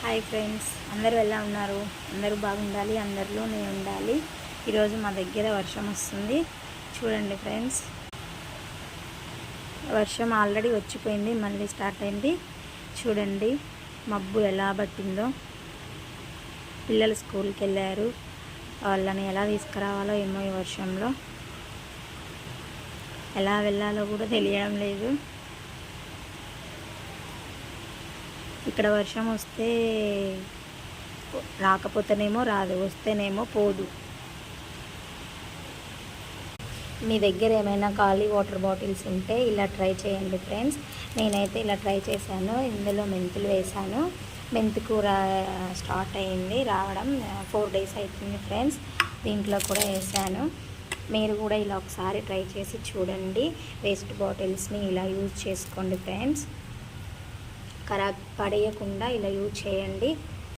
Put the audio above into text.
Hi friends, అందరూ ఎలా ఉన్నారు? అందరూ బాగుండాలి, అందరిలో నేను ఉండాలి. ఈరోజు మా దగ్గర వర్షం వస్తుంది. చూడండి ఫ్రెండ్స్, వర్షం ఆల్రెడీ వచ్చిపోయింది, మళ్ళీ స్టార్ట్ అయింది. చూడండి మబ్బు ఎలా పట్టిందో. పిల్లలు స్కూల్కి వెళ్ళారు, వాళ్ళని ఎలా తీసుకురావాలో ఏమో. ఈ వర్షంలో ఎలా వెళ్ళాలో కూడా తెలియడం లేదు. ఇక్కడ వర్షం వస్తే రాకపోతేనేమో రాదు, వస్తేనేమో పోదు. మీ దగ్గర ఏమైనా ఖాళీ వాటర్ బాటిల్స్ ఉంటే ఇలా ట్రై చేయండి ఫ్రెండ్స్. నేనైతే ఇలా ట్రై చేశాను. ఇందులో మెంతులు వేసాను. మెంతి కూర స్టార్ట్ అయింది రావడం, 4 days అవుతుంది ఫ్రెండ్స్. దీంట్లో కూడా వేసాను. మీరు కూడా ఇలా ఒకసారి ట్రై చేసి చూడండి. వేస్ట్ బాటిల్స్ని ఇలా యూజ్ చేసుకోండి ఫ్రెండ్స్. పడేయకుండా ఇలా యూజ్ చేయండి.